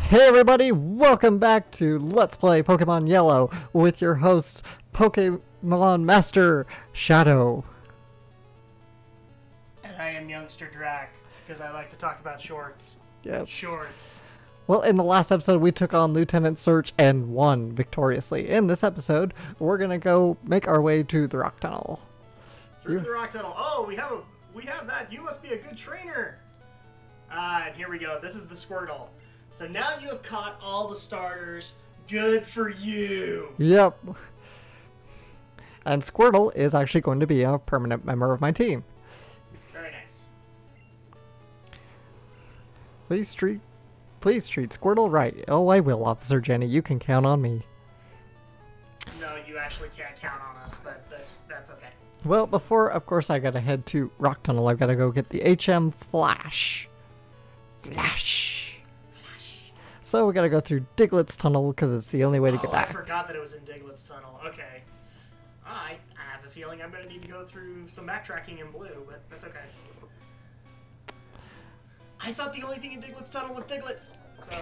Hey everybody, welcome back to Let's Play Pokemon Yellow with your hosts, Pokemon Master Shadow. And I am Youngster Drac, because I like to talk about shorts. Yes. Shorts. Well, in the last episode, we took on Lieutenant Search and won victoriously. In this episode, we're gonna go make our way to the Rock Tunnel. Through the Rock Tunnel. Oh, we have that. You must be a good trainer. And here we go. This is the Squirtle. So now you have caught all the starters. Good for you. Yep. And Squirtle is actually going to be a permanent member of my team. Very nice. Please treat Squirtle right. Oh, I will, Officer Jenny. You can count on me. No, you actually can't count on us, but that's okay. Well, before, of course, I gotta head to Rock Tunnel, I've gotta go get the HM Flash. Flash. So we gotta go through Diglett's Tunnel because it's the only way to get back. I forgot that it was in Diglett's Tunnel. Okay. I have a feeling I'm gonna need to go through some backtracking in blue, but that's okay. I thought the only thing in Diglett's Tunnel was Diglett's, so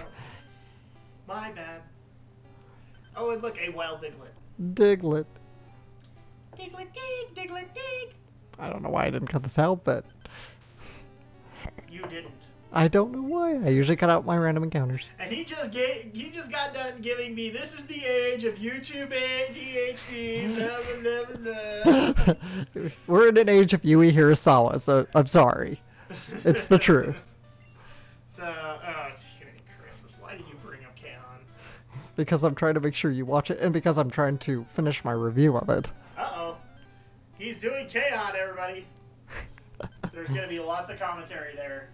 my bad. Oh, and look, a wild Diglett. Diglett. Diglett dig, Diglett dig. I don't know why I didn't cut this out, but You didn't. I don't know why. I usually cut out my random encounters. And he just got done giving me, this is the age of YouTube ADHD, never, never. We're in an age of Yui Hirasawa, so I'm sorry. It's the truth. So, oh, it's gonna be Christmas. Why did you bring up Kaon? Because I'm trying to make sure you watch it, and because I'm trying to finish my review of it. Uh-oh. He's doing Kaon, everybody. There's gonna be lots of commentary there.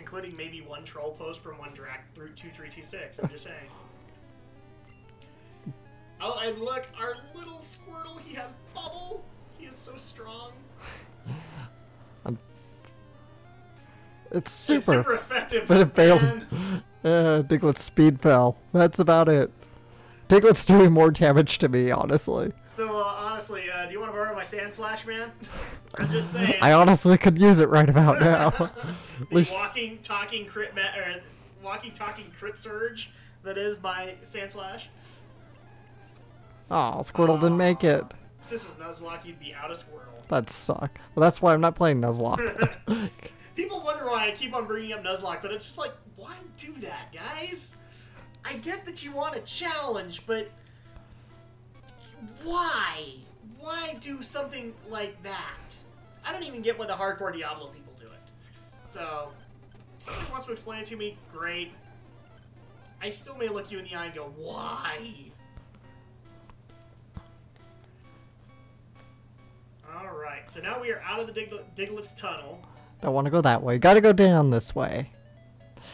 Including maybe one troll post from one Drac through 2326. I'm just saying. Oh, and look, our little Squirtle, he has bubble. He is so strong. It's super. It's super effective, but it failed. man. Diglett's speed fell. That's about it. Diglett's doing more damage to me, honestly. So, honestly, do you want to borrow my Sand Slash, man? I'm just saying. I honestly could use it right about now. The walking, talking crit surge that is my Sand Slash. Oh, Squirtle didn't make it. If this was Nuzlocke, you'd be out of Squirtle. That'd suck. Well, that's why I'm not playing Nuzlocke. People wonder why I keep on bringing up Nuzlocke, but it's just like, why do that, guys? I get that you want a challenge, but why? Why do something like that? I don't even get why the hardcore Diablo people do it. So, if somebody wants to explain it to me, great. I still may look you in the eye and go, why? Alright, so now we are out of the Diglett's Tunnel. Don't want to go that way. Gotta go down this way.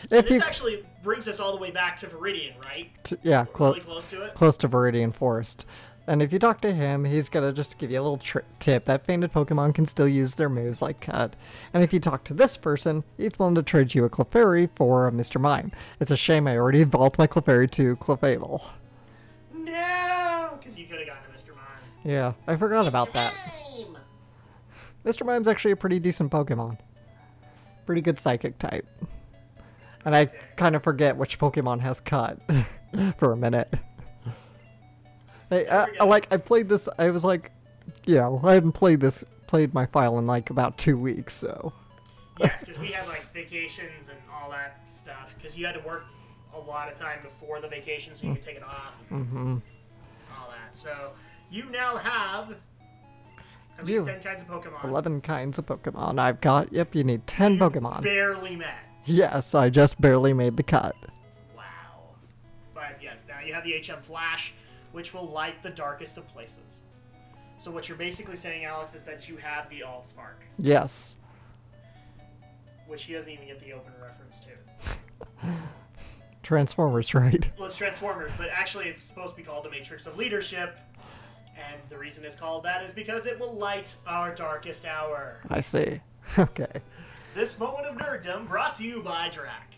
This actually brings us all the way back to Viridian, right? Yeah, really close to it. Close to Viridian Forest. And if you talk to him, he's gonna just give you a little tip that fainted Pokemon can still use their moves like Cut. And if you talk to this person, he's willing to trade you a Clefairy for a Mr. Mime. It's a shame I already evolved my Clefairy to Clefable. No! Because you could have gotten a Mr. Mime. Yeah, I forgot about that. Mr. Mime's actually a pretty decent Pokemon. Pretty good Psychic type. And I kind of forget which Pokemon has Cut for a minute. Hey, I played this, I was like, you know, I hadn't played my file in like about 2 weeks, so. Yes, because we had like vacations and all that stuff. Because you had to work a lot of time before the vacation so you could take it off. And all that. So you now have at least 10 kinds of Pokemon. 11 kinds of Pokemon I've got. Yep, you need 10 Pokemon. Barely met. Yes, I just barely made the cut. Wow. But yes, now you have the HM Flash, which will light the darkest of places. So what you're basically saying, Alex, is that you have the All-Spark. Yes. Which he doesn't even get the open reference to. Transformers, right? Well, it's Transformers, but actually it's supposed to be called the Matrix of Leadership. And the reason it's called that is because it will light our darkest hour. I see. Okay. This moment of nerddom brought to you by Drac.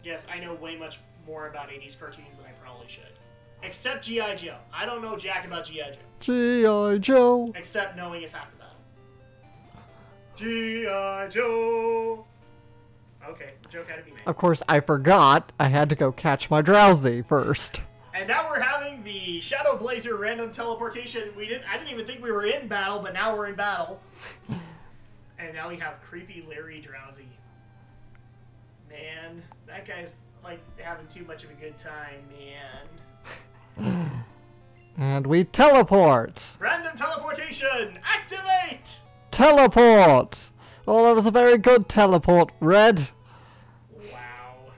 Yes, I know way much more about 80s cartoons than I probably should. Except G.I. Joe. I don't know jack about G.I. Joe. G.I. Joe. Except knowing is half the battle. G.I. Joe. Okay, the joke had to be made. Of course, I forgot I had to go catch my Drowsy first. And now we're having the Shadow Blazer random teleportation. I didn't even think we were in battle, but now we're in battle. And now we have creepy Larry Drowsy. Man, that guy's like having too much of a good time, man. And we teleport! Random teleportation! Activate! Teleport! Oh, that was a very good teleport, Red. Wow.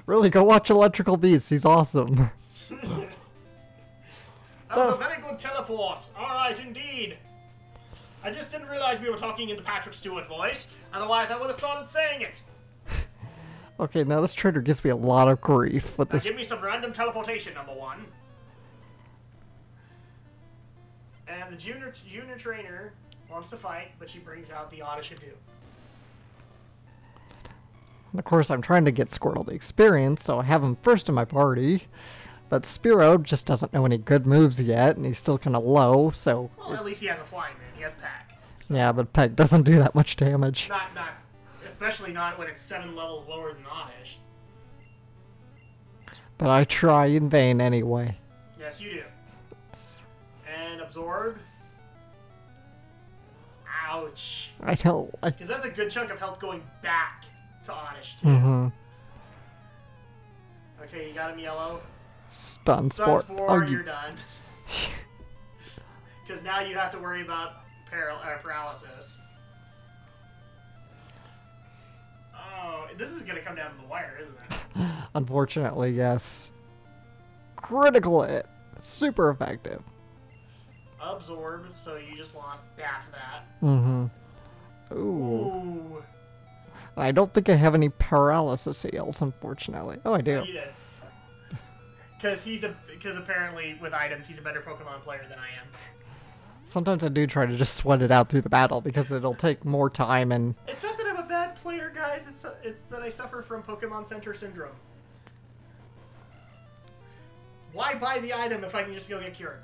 Really, go watch Electrical Beast. He's awesome. That was a very good teleport. Alright, indeed. I just didn't realize we were talking in the Patrick Stewart voice. Otherwise, I would have started saying it. Okay, now this trader gives me a lot of grief with Now this. give me some random teleportation, number one. And the junior trainer wants to fight, but she brings out the Audition 2. And of course, I'm trying to get Squirtle the experience, so I have him first in my party. But Spearow just doesn't know any good moves yet, and he's still kind of low, so... Well, at least he has a flying man. He has Pack. So Yeah, but Peg doesn't do that much damage. not, especially not when it's 7 levels lower than Oddish. But I try in vain anyway. Yes, you do. And Absorb. Ouch. I know. Because that's a good chunk of health going back to Oddish, too. Mm-hmm. Okay, you got him yellow. Stun Stun Sport. Spore, you're done. Because now you have to worry about paralysis. Oh, this is going to come down to the wire, isn't it? Unfortunately, yes. Critical hit. Super effective. Absorb, so you just lost half of that. Mm-hmm. Ooh. Ooh. I don't think I have any paralysis heals, unfortunately. Oh, I do. No, you did. Because apparently with items he's a better Pokemon player than I am. Sometimes I do try to just sweat it out through the battle because it'll take more time and... It's not that I'm a bad player, guys. It's that I suffer from Pokemon Center Syndrome. Why buy the item if I can just go get cured?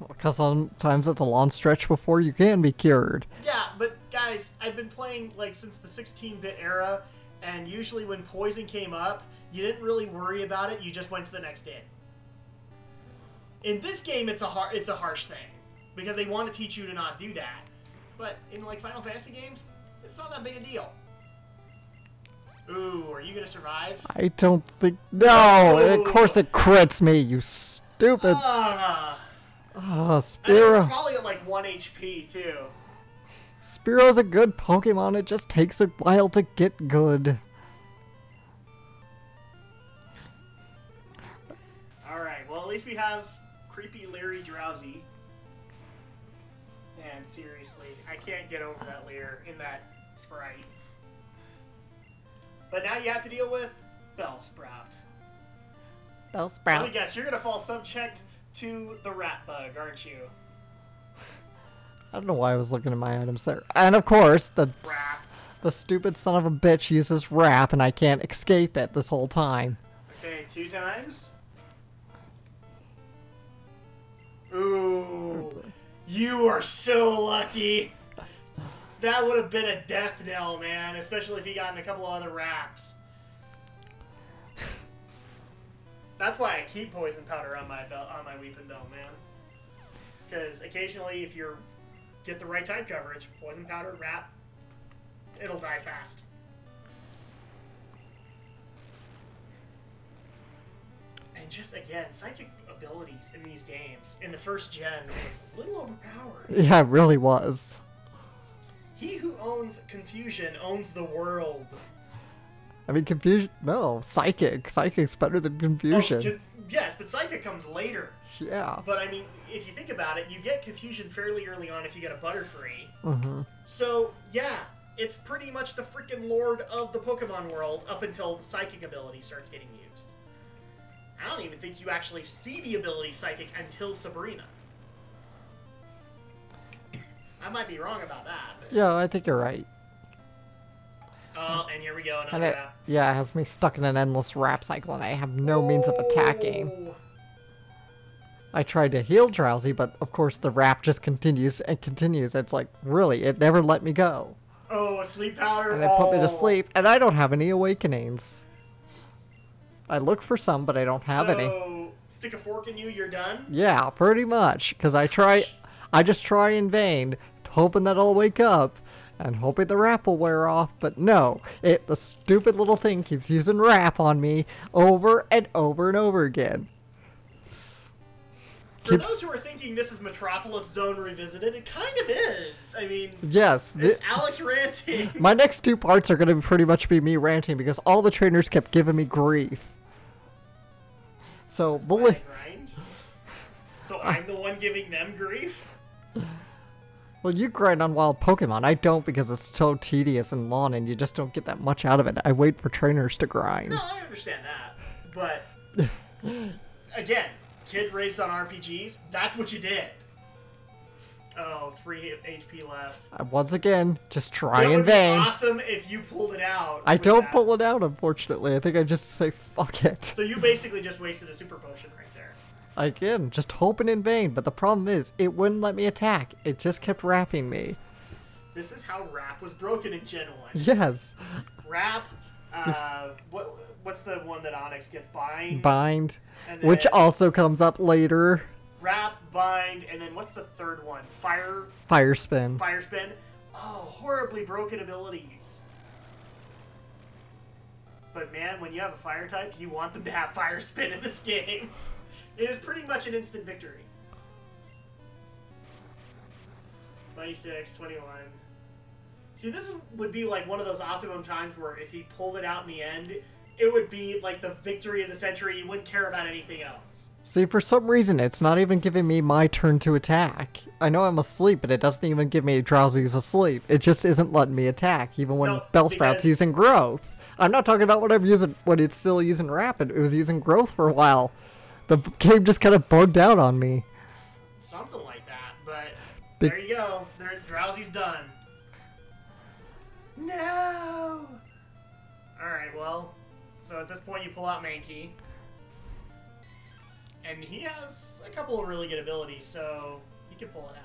Because sometimes it's a long stretch before you can be cured. Yeah, but guys, I've been playing like since the 16-bit era, and usually when poison came up, you didn't really worry about it. You just went to the next day. In this game, it's a harsh thing because they want to teach you to not do that. But in like Final Fantasy games, it's not that big a deal. Ooh, are you gonna survive? I don't think... No! Of course it crits me, you stupid... And it's Spearow. probably at like 1 HP too. Spearow's a good Pokemon, it just takes a while to get good. Alright, well at least we have creepy Larry Drowsy. And seriously, I can't get over that Leer in that sprite. But now you have to deal with Bellsprout. Let me guess, you're gonna fall subject to the rat bug, aren't you? I don't know why I was looking at my items there. And of course, the stupid son of a bitch uses Wrap and I can't escape it this whole time. Okay, 2 times. Ooh. You are so lucky. That would have been a death knell, man. Especially if he got in a couple of other wraps. That's why I keep poison powder on my weeping belt, man. Because occasionally, if you get the right type coverage, poison powder, wrap, it'll die fast. And just again, psychic abilities in these games in the first gen was a little overpowered. Yeah, it really was. He who owns confusion owns the world. I mean, confusion... No, psychic. Psychic's better than confusion. Oh, yes, but psychic comes later. Yeah. But I mean, if you think about it, you get confusion fairly early on if you get a Butterfree. Mm-hmm. So, yeah, it's pretty much the freaking lord of the Pokemon world up until the psychic ability starts getting used. I don't even think you actually see the ability psychic until Sabrina. I might be wrong about that. But... Yeah, I think you're right. Oh, and here we go, And another it, wrap. yeah, it has me stuck in an endless Wrap cycle and I have no means of attacking. I tried to heal Drowsy, but of course the Wrap just continues and continues. It's like, really, it never let me go. Oh, a sleep powder. And they put me to sleep, and I don't have any awakenings. I look for some, but I don't have any. So, stick a fork in you, you're done? Yeah, pretty much. Because I just try in vain, hoping that I'll wake up, and hoping the wrap will wear off, but no. The stupid little thing keeps using wrap on me over and over and over again. For those who are thinking this is Metropolis Zone Revisited, it kind of is. I mean, yes, it's Alex ranting. My next 2 parts are going to pretty much be me ranting because all the trainers kept giving me grief. So, So I'm the one giving them grief? Well, you grind on wild Pokemon. I don't because it's so tedious and long and you just don't get that much out of it. I wait for trainers to grind. No, I understand that. But, again, kid raced on RPGs, that's what you did. Oh, 3 HP left. Once again, just try in It would be vain. awesome if you pulled it out. I don't pull it out, unfortunately. I think I just say, fuck it. So you basically just wasted a super potion right there. Again, just hoping in vain, but the problem is, it wouldn't let me attack. It just kept wrapping me. This is how Wrap was broken in Gen 1. Yes. Wrap, what's the one that Onyx gets? Bind? Bind, And then which also comes up later. Wrap, Bind, and then what's the third one? Fire Spin. Fire Spin? Oh, horribly broken abilities. But man, when you have a fire type, you want them to have Fire Spin in this game. It is pretty much an instant victory. 26, 21. See, this would be like one of those optimum times where if he pulled it out in the end, it would be like the victory of the century. You wouldn't care about anything else. See, for some reason, it's not even giving me my turn to attack. I know I'm asleep, but it doesn't even give me Drowsy's asleep. It just isn't letting me attack, even when Bellsprout's using Growth. I'm not talking about when it's still using Rapid. It was using Growth for a while. The game just kind of bugged out on me. Something like that, but there you go. Drowsy's done. No! Alright, well, so at this point you pull out Mankey. And he has a couple of really good abilities, so you can pull it out.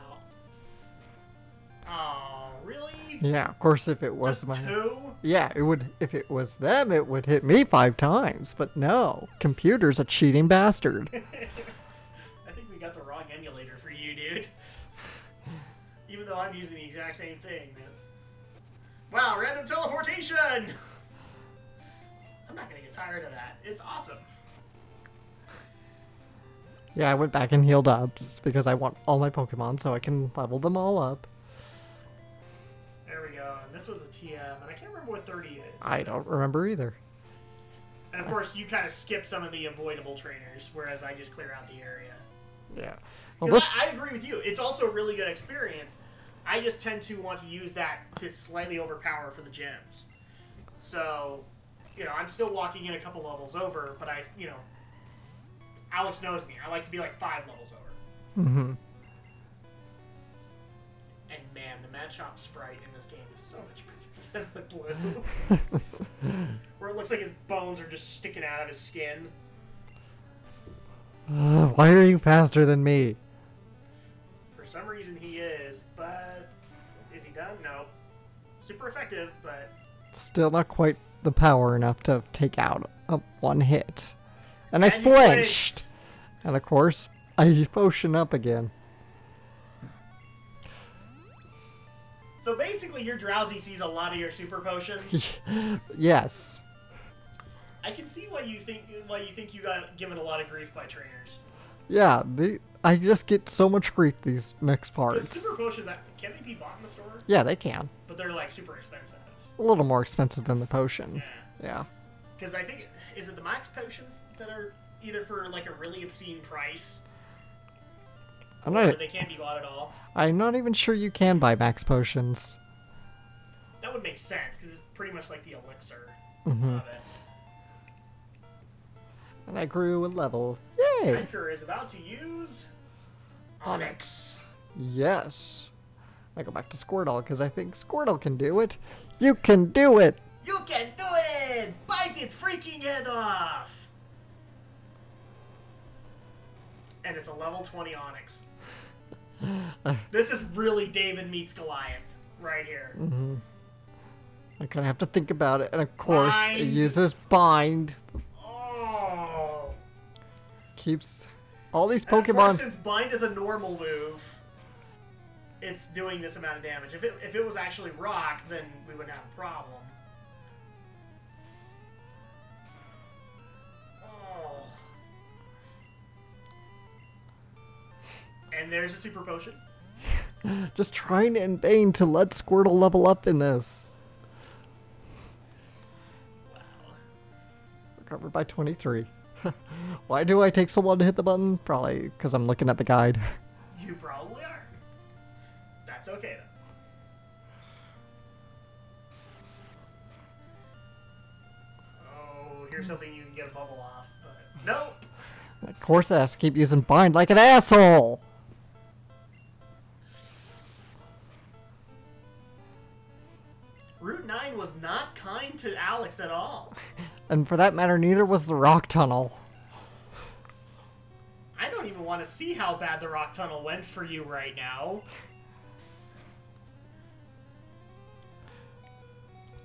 Oh, really? Yeah, of course if it was Just 2? Yeah, it would. If it was them, it would hit me 5 times. But no, computer's a cheating bastard. I think we got the wrong emulator for you, dude. Even though I'm using the exact same thing, man. Wow, random teleportation! I'm not gonna get tired of that. It's awesome. Yeah, I went back and healed up because I want all my Pokemon so I can level them all up. There we go. And this was a TM, and I can't remember what 30 is. I don't remember either. And of course, you kind of skip some of the avoidable trainers, whereas I just clear out the area. Yeah. Well, I agree with you. It's also a really good experience. I just tend to want to use that to slightly overpower for the gyms. So, I'm still walking in a couple levels over, but Alex knows me. I like to be like 5 levels over. Mm-hmm. And man, the Mad Shop sprite in this game is so much prettier than the blue. Where it looks like his bones are just sticking out of his skin. Why are you faster than me? For some reason he is, but is he done? No. Super effective, but... Still not quite the power enough to take out one hit. And I you flinched! And of course, I potion up again. So basically your Drowsy sees a lot of your super potions. Yes. I can see why you think you got given a lot of grief by trainers. Yeah, I just get so much grief these next The parts. super potions, can they be bought in the store? Yeah, they can. But they're like super expensive. A little more expensive than the potion. Yeah. Because I think, is it the max potions that are either for like a really obscene price? Or they can't be bought at all? I'm not even sure you can buy max potions. That would make sense, because it's pretty much like the elixir Mm-hmm. of it. And I grew a level. Yay! Anchor is about to use Onyx. Yes. I go back to Squirtle, because I think Squirtle can do it. You can do it! You can do it! Bite its freaking head off! And it's a level 20 Onyx. This is really David meets Goliath right here. Mm-hmm. I kind of have to think about it. And of course, Bind. it uses bind. Oh. Keeps all these And of course, Pokemon. since bind is a normal move, it's doing this amount of damage. If it was actually rock, then we wouldn't have a problem. Oh. And there's a super potion. Just trying in vain to let Squirtle level up in this. Wow. Recovered by 23. Why do I take so long to hit the button? Probably because I'm looking at the guide. You probably are. That's okay though. Oh, here's something you can get a bubble off, but no. Of course, I have to keep using bind like an asshole. Route 9 was not kind to Alex at all. And for that matter, neither was the rock tunnel. I don't even want to see how bad the rock tunnel went for you right now.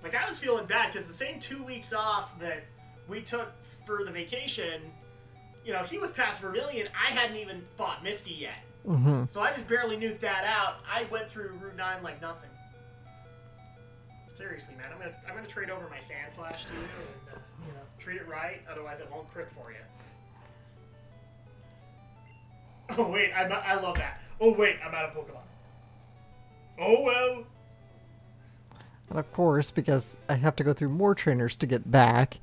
Like, I was feeling bad because the same 2 weeks off that we took for the vacation, you know, he was past Vermilion. I hadn't even fought Misty yet. Mm-hmm. So I just barely nuked that out. I went through Route 9 like nothing. Seriously, man, I'm gonna trade over my Sand Slash to you and you know, treat it right. Otherwise, it won't crit for you. Oh wait, I love that. Oh wait, I'm out of Pokemon. Oh well. And of course, because I have to go through more trainers to get back.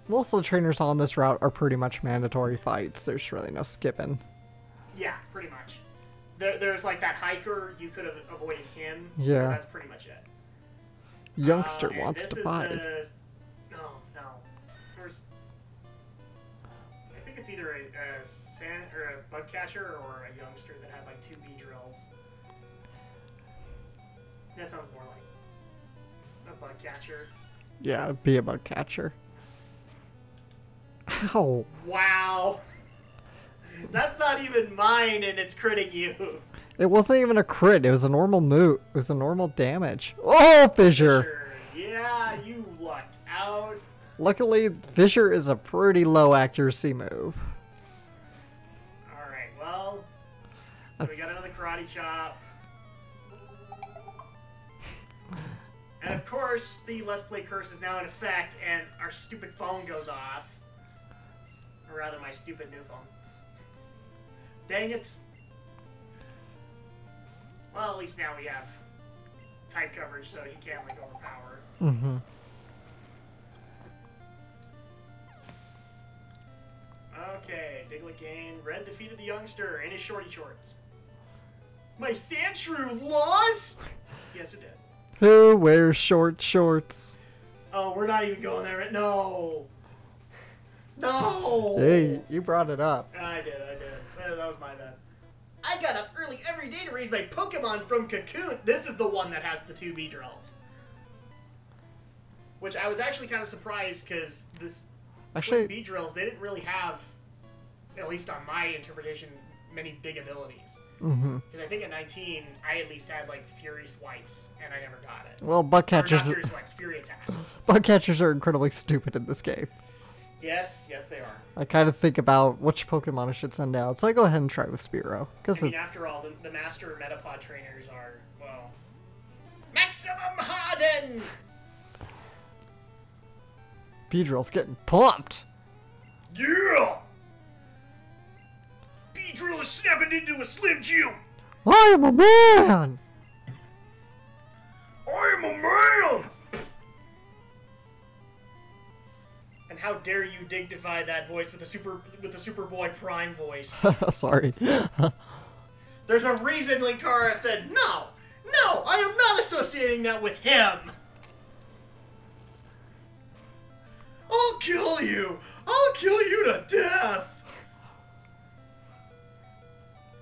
Most of the trainers on this route are pretty much mandatory fights. There's really no skipping. Yeah, pretty much. There's like that hiker, you could have avoided him. Yeah. But that's pretty much it. Youngster And wants this to is fight. No. There's... I think it's either a sand or a bug catcher or a youngster that had like 2 bee drills. That sounds more like a bug catcher. Yeah, be a bug catcher. Ow. Wow. That's not even mine and it's critting you. It wasn't even a crit. It was a normal move. It was a normal damage. Oh, Fissure. Sure. Yeah, you lucked out. Luckily, Fissure is a pretty low accuracy move. Alright, well. So we got another karate chop. And of course, the Let's Play curse is now in effect and our stupid phone goes off. Or rather, my stupid new phone. Dang it. Well, at least now we have type coverage so he can't like overpower. Mm-hmm. Okay, Diglett gained. Red defeated the youngster in his shorty shorts. My Sandshrew lost? Yes, it did. Who wears short shorts? Oh, we're not even going there. No. No. Hey, you brought it up. I did. That was my bad. I got up early every day to raise my Pokemon from cocoons. This is the one that has the 2 Beedrills. Which I was actually kind of surprised because this Actually, Beedrills, they didn't really have, at least on my interpretation, many big abilities. mm-hmm. Because I think at 19, I at least had like Fury Swipes, and I never got it. Well, bug Or not catchers, Fury Swipes, Fury Attack. bug catchers are incredibly stupid in this game. Yes, they are. I kind of think about which Pokemon I should send out, so I go ahead and try with Spearow. I mean, after all, the Master Metapod trainers are, well, Maximum Harden! Beedrill's getting pumped. Yeah! Beedrill is snapping into a Slim Jim! I am a man! I am a man! And how dare you dignify that voice with the Superboy Prime voice? Sorry. There's a reason Linkara said, no, I am not associating that with him. I'll kill you to death.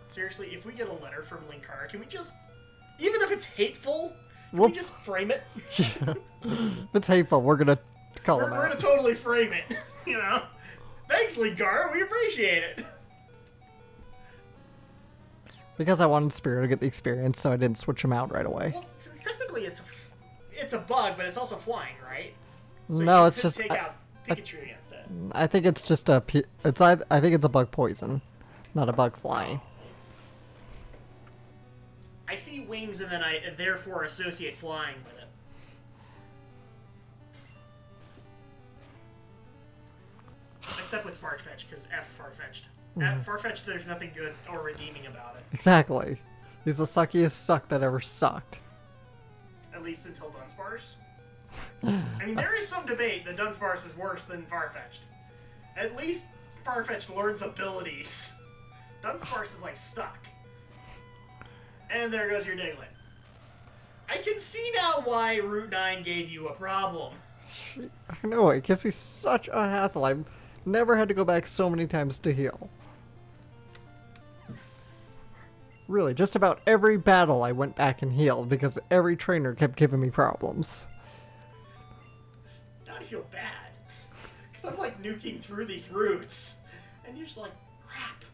Seriously, if we get a letter from Linkara, can we just, even if it's hateful, can we just frame it? If it's hateful, we're gonna call him We're out. gonna totally frame it, you know? Thanks, Linkara, we appreciate it. Because I wanted Spearow to get the experience, so I didn't switch him out right away. Well, since technically it's it's a bug, but it's also flying, right? So No, you it's could just. take out Pikachu against it. I think it's just a. I think it's a bug poison, not a bug flying. I see wings, and then I therefore associate flying with it. Except with Farfetch'd, because F Farfetch'd. At Farfetch'd, there's nothing good or redeeming about it. Exactly. He's the suckiest suck that ever sucked. At least until Dunsparce. I mean, there is some debate that Dunsparce is worse than Farfetch'd. At least Farfetch'd learns abilities. Dunsparce is, like, stuck. And there goes your Diglett. I can see now why Route 9 gave you a problem. I know, it gives me such a hassle. I've never had to go back so many times to heal. Really, just about every battle I went back and healed because every trainer kept giving me problems. Now I feel bad. Because I'm like nuking through these routes. And you're just like, crap.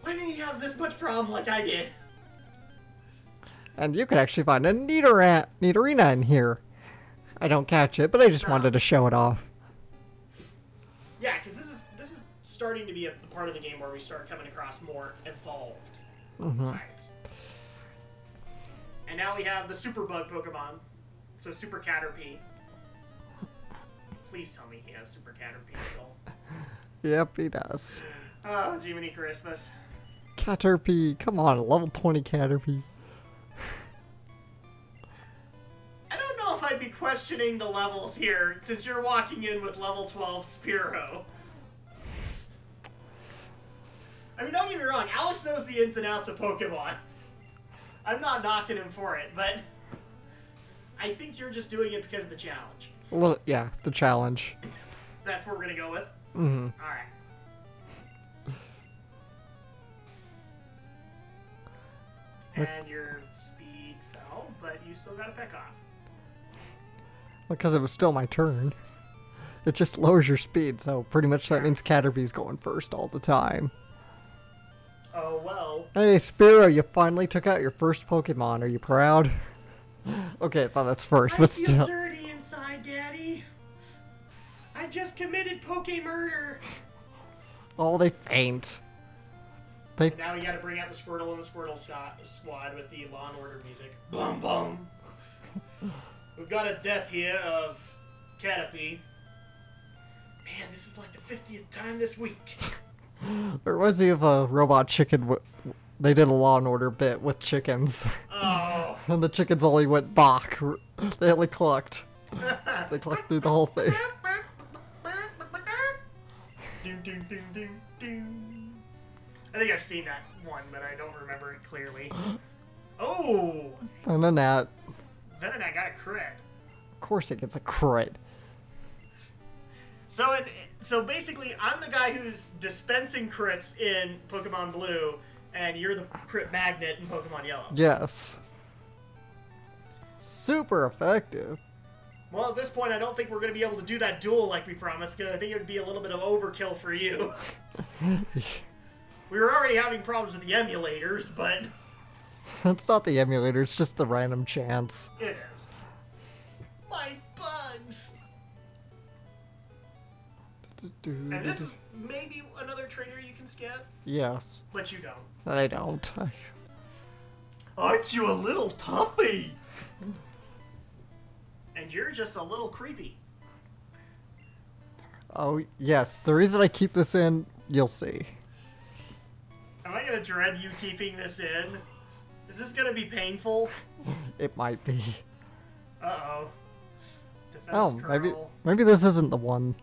Why didn't you have this much problem like I did? And you could actually find a neat arena in here. I don't catch it, but I just wanted to show it off. Yeah, because this is starting to be a part of the game where we start coming across more evolved types. And now we have the Super Bug Pokemon. So Super Caterpie. Please tell me he has Super Caterpie still. Yep, he does. Oh, Jiminy Christmas. Caterpie, come on, level 20 Caterpie. I don't know if I'd be questioning the levels here, since you're walking in with level 12 Spearow. I mean, don't get me wrong, Alex knows the ins and outs of Pokemon. I'm not knocking him for it, but I think you're just doing it because of the challenge. Well, yeah, the challenge. That's what we're going to go with? Mm-hmm. Alright. And your speed fell, but you still got a peck off. Because it was still my turn. It just lowers your speed, so pretty much that means Caterpie's going first all the time. Oh, well. Hey, Spearow, you finally took out your first Pokemon. Are you proud? Okay, it's not its first, but I still. feel dirty inside, Daddy. I just committed Poke-murder. Oh, they faint. And now we gotta bring out the Squirtle and the Squirtle squad with the Law and Order music. Bum bum. We've got a death here of Caterpie. Man, this is like the 50th time this week. It reminds me of a robot chicken. They did a Law and Order bit with chickens. Oh. And the chickens only went bach. They only clucked. They clucked through the whole thing. Doom, doom, doom, doom, doom. I think I've seen that one, but I don't remember it clearly. Oh! And then that. Venonat got a crit. Of course it gets a crit. So basically, I'm the guy who's dispensing crits in Pokemon Blue, and you're the crit magnet in Pokemon Yellow. Yes. Super effective. Well, at this point, I don't think we're going to be able to do that duel like we promised, because I think it would be a little bit of overkill for you. We were already having problems with the emulators, but... It's not the emulator, it's just the random chance. It is. My bugs! And this is maybe another trainer you can skip? Yes. But you don't. But I don't. Aren't you a little toughy? And you're just a little creepy. Oh, yes. The reason I keep this in, you'll see. Am I going to dread you keeping this in? Is this going to be painful? It might be. Uh-oh. Defense Oh, curl. maybe this isn't the one.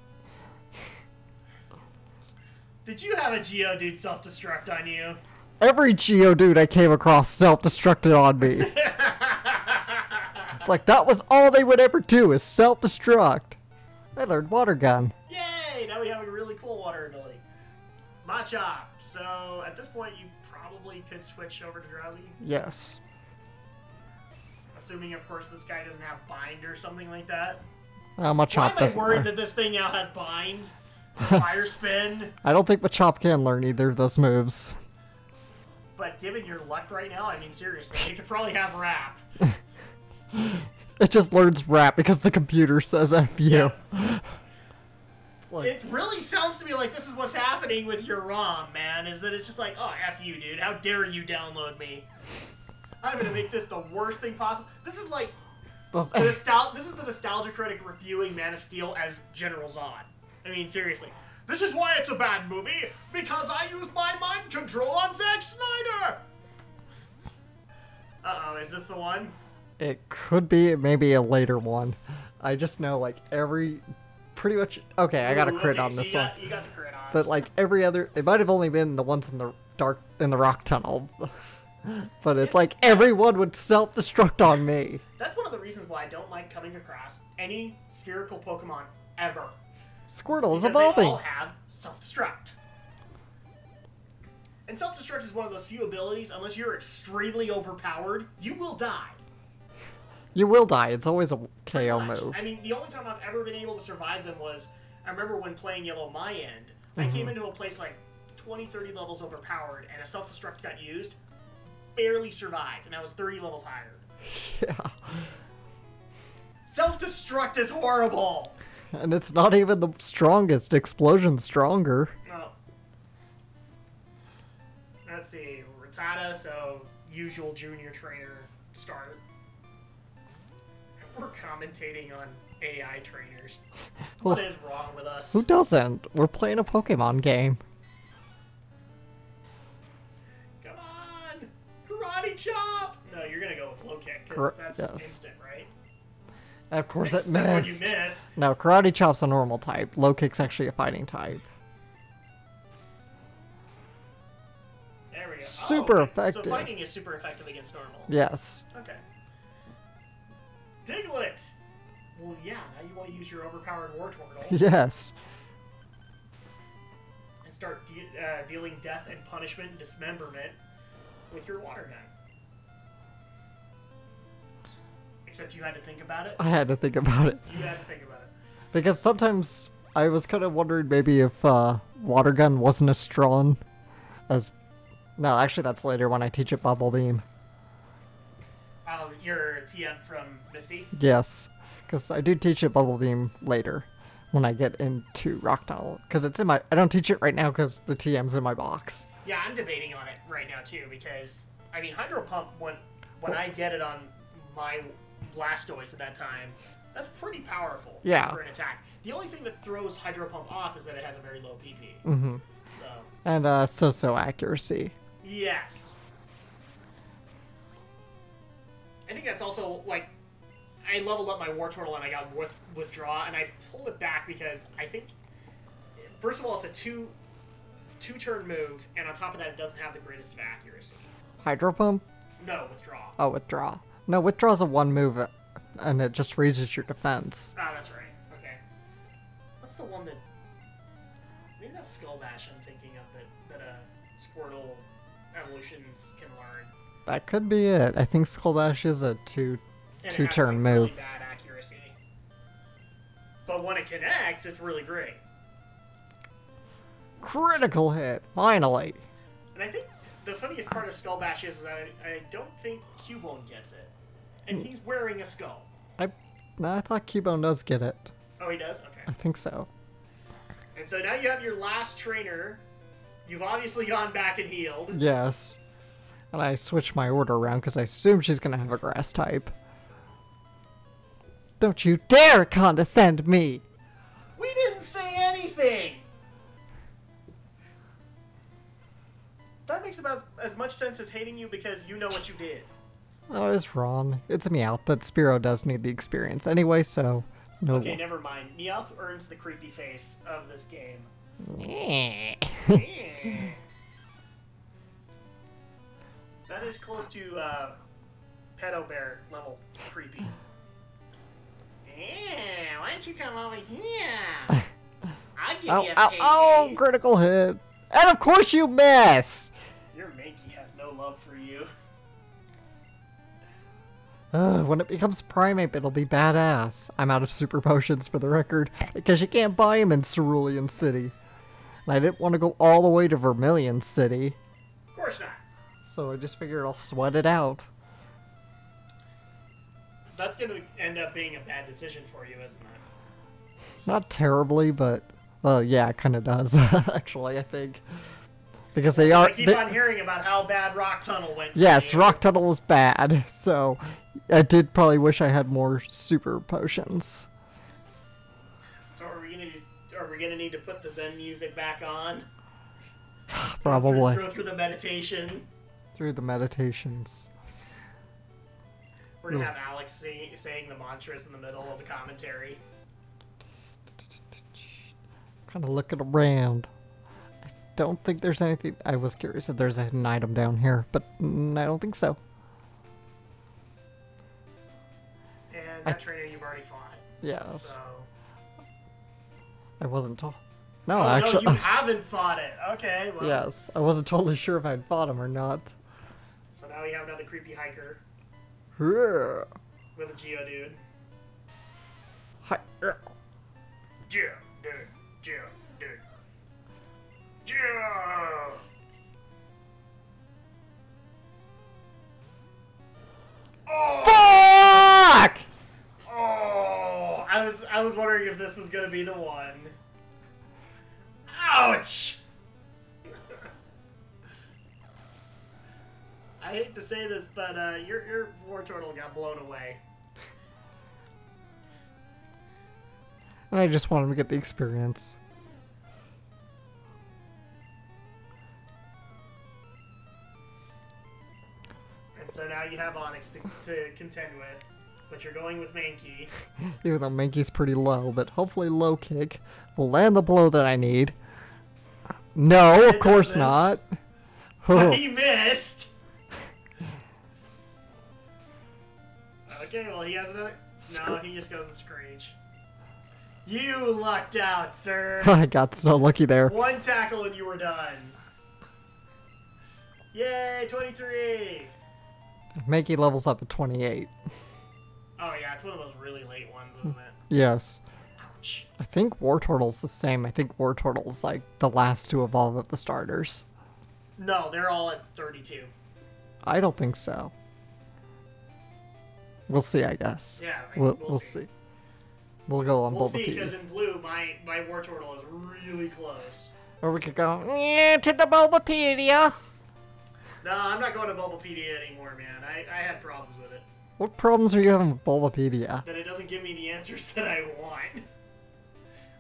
Did you have a Geodude self-destruct on you? Every Geodude I came across self-destructed on me. It's like, that was all they would ever do, is self-destruct. I learned Water Gun. Yay! Now we have a really cool water ability. Machop. So, at this point, you probably could switch over to Drowsy. Yes. Assuming, of course, this guy doesn't have Bind or something like that. Machop Why am I doesn't worried learn. that this thing now has Bind? Fire Spin? I don't think Machop can learn either of those moves. But given your luck right now, I mean, seriously, you could probably have Wrap. It just learns rap because the computer says F you. Yeah. It's like, It really sounds to me like this is what's happening with your ROM, man, is that it's just like, oh, F you, dude. How dare you download me? I'm gonna make this the worst thing possible. This is like, this is the nostalgia critic reviewing Man of Steel as General Zod. I mean, seriously. This is why it's a bad movie, because I used my mind control on Zack Snyder! Uh-oh, is this the one? it could be maybe a later one. I just know, like, pretty much, okay, I got a crit on this one. You got the crit on. But, like, every other, it might have only been the ones in the rock tunnel. But it's like everyone would self-destruct on me. That's one of the reasons why I don't like coming across any spherical Pokemon ever. Squirtle is Because evolving. they all have self-destruct. And self-destruct is one of those few abilities, unless you're extremely overpowered, you will die. You will die. It's always a KO Much. move. I mean, the only time I've ever been able to survive them was, I remember when playing Yellow My End, I came into a place like 20, 30 levels overpowered, and a self-destruct got used, barely survived, and I was 30 levels higher. Yeah. Self-destruct is horrible! And it's not even the strongest. Explosion's stronger. Oh. Let's see. Rattata, so usual junior trainer start. We're commentating on AI trainers. What Well, is wrong with us? who doesn't? We're playing a Pokemon game. Come on! Karate chop! No, you're gonna go with low kick, because that's Yes. instant, right? Of course it Except when missed. you miss. No, Karate Chop's a normal type. Low Kick's actually a fighting type. There we go. Super okay. effective. So fighting is super effective against normal. Yes. Okay. Diglett! Well, yeah, now you want to use your overpowered Wartortle Yes. and start dealing death and punishment and dismemberment with your water gun. Except you had to think about it. I had to think about it. You had to think about it. Because sometimes I was kind of wondering maybe if Water Gun wasn't as strong as... No, actually that's later when I teach at Bubble Beam. Oh, you're TM from Misty? Yes. Because I do teach at Bubble Beam later when I get into Rock Tunnel. Because it's in my... I don't teach it right now because the TM's in my box. Yeah, I'm debating on it right now too because, I mean, Hydro Pump, when I get it on my Blastoise at that time, that's pretty powerful for an attack. The only thing that throws Hydro Pump off is that it has a very low PP. Mm-hmm. So. And so-so accuracy. Yes. I think that's also, like, I leveled up my Wartortle and I got Withdraw, and I pulled it back because I think, first of all, it's a two-turn move, and on top of that, it doesn't have the greatest of accuracy. Hydro Pump? No, Withdraw. Oh, Withdraw. No, Withdraw's a one move, and it just raises your defense. Ah, that's right. Okay. What's the one that... Maybe that's Skull Bash I'm thinking of that Squirtle evolutions can learn. That could be it. I think Skull Bash is a two-turn like, move. Really bad accuracy. But when it connects, it's really great. Critical hit, finally. And I think the funniest part of Skull Bash is that I don't think Cubone gets it. And he's wearing a skull. No, I thought Cubone does get it. Oh, he does? Okay. I think so. And so now you have your last trainer. You've obviously gone back and healed. Yes. And I switched my order around because I assume she's going to have a grass type. Don't you dare condescend me! We didn't say anything! That makes about as much sense as hating you because you know what you did. I was wrong. It's Meowth, but Spearow does need the experience anyway, so... No. Okay, never mind. Meowth earns the creepy face of this game. That is close to Pedo Bear level creepy. Yeah, why don't you come over here? I'll give Ow, you a ow, payday. ow! Critical hit! And of course you miss! Your Mankey has no love for you. When it becomes Primeape, it'll be badass. I'm out of super potions for the record, because you can't buy them in Cerulean City. And I didn't want to go all the way to Vermilion City, Of course not. so I just figured I'll sweat it out. That's going to end up being a bad decision for you, isn't it? Not terribly, but well, yeah, it kind of does actually. I think because they are. I keep on hearing about how bad Rock Tunnel went. Yes, Rock Tunnel was bad, so I did probably wish I had more super potions. So are we gonna need to put the Zen music back on? Probably. Go through the meditation. Through the meditations. We're gonna have Alex saying the mantras in the middle of the commentary. Kind of looking around. I don't think there's anything. I was curious if there's a hidden item down here, but I don't think so. And that trainer you've already fought. Yes. So. I wasn't told. No, Oh, actually. no, you haven't fought it. Okay. Well. Yes, I wasn't totally sure if I'd fought him or not. So now we have another creepy hiker Yeah. with a Geodude. Hi. Geodude. Geodude. Geo. Oh! Fuck! Oh! I was wondering if this was gonna be the one. Ouch! I hate to say this, but your war turtle got blown away. And I just wanted to get the experience. And so now you have Onyx to contend with, but you're going with Mankey. Even though Mankey's pretty low, but hopefully low kick will land the blow that I need. No, of course not. But he missed! Okay, well he has another... No, he just goes to Screech. You lucked out, sir! I got so lucky there. One tackle and you were done. Yay, 23! Mankey levels up at 28. Oh yeah, it's one of those really late ones, isn't it? Yes. Ouch. I think War Turtle's the same. I think War Turtle's like the last to evolve of the starters. No, they're all at 32. I don't think so. We'll see, I guess. Yeah, We'll see. We'll go on We'll see, because Bulbapedia. in blue, my War Turtle is really close. Or we could go, yeah, to the Bulbapedia. No, I'm not going to Bulbapedia anymore, man. I had problems with it. What problems are you having with Bulbapedia? That it doesn't give me the answers that I want.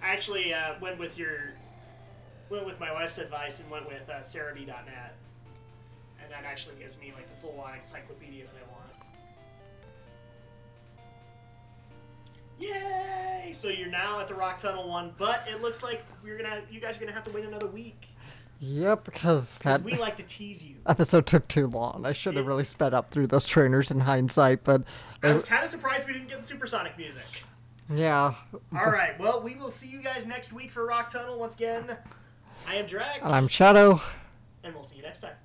I actually went with my wife's advice and went with Cerebi.net. And that actually gives me like the full-on encyclopedia that I want. Yay! So you're now at the Rock Tunnel one, but it looks like you guys are gonna have to wait another week. Yep, because that We like to tease you. episode took too long. I should have really sped up through those trainers in hindsight, but... I was kind of surprised we didn't get the supersonic music. Yeah. Alright, well, we will see you guys next week for Rock Tunnel. Once again, I am Drag. And I'm Shadow. And we'll see you next time.